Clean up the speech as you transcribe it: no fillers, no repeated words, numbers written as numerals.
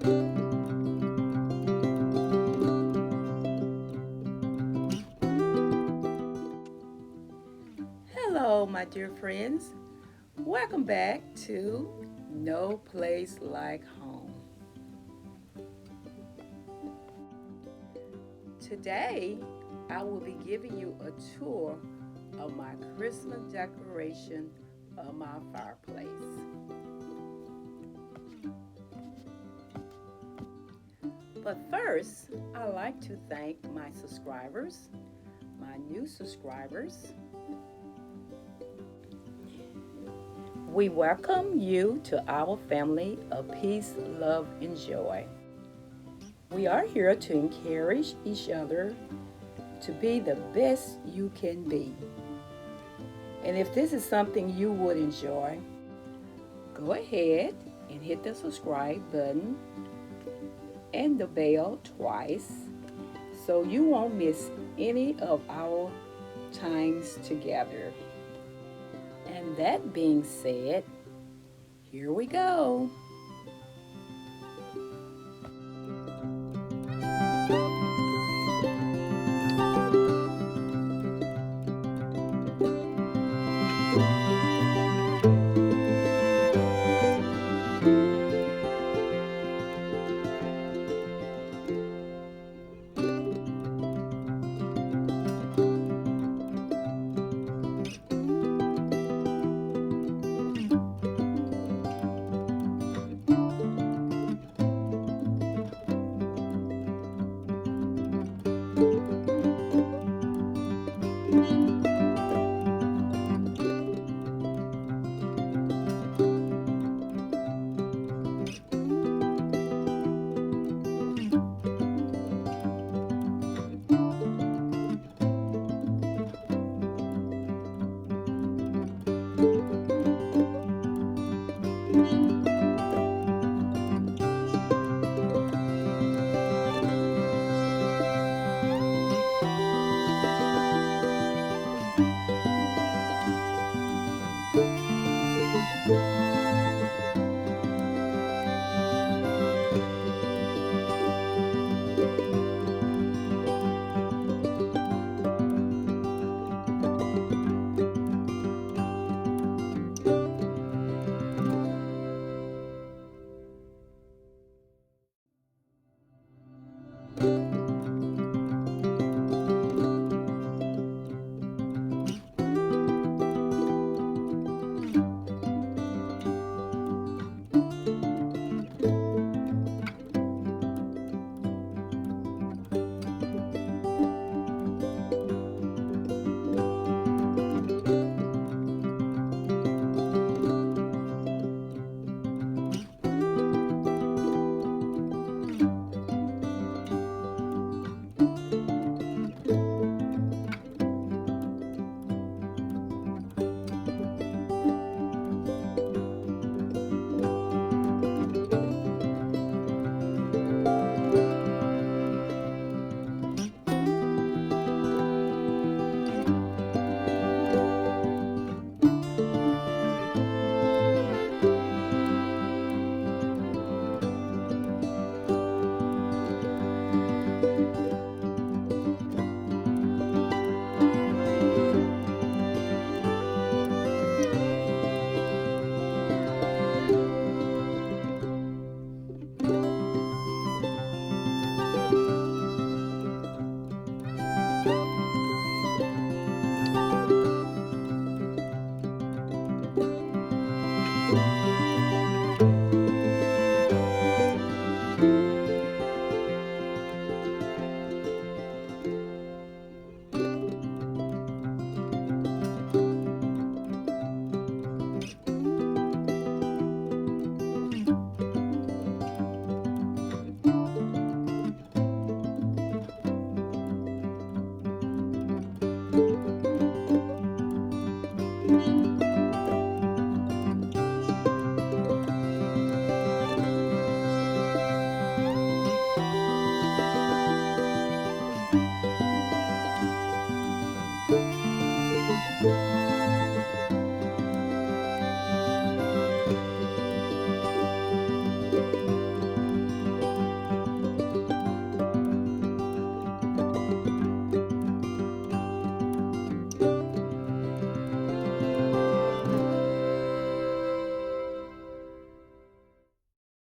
Hello, my dear friends. Welcome back to No Place Like Home. Today, I will be giving you a tour of my Christmas decoration of my fireplace. But first, I like to thank my subscribers, my new subscribers. We welcome you to our family of peace, love, and joy. We are here to encourage each other to be the best you can be. And if this is something you would enjoy, go ahead and hit the subscribe button and the bell twice so you won't miss any of our times together. And that being said, here we go.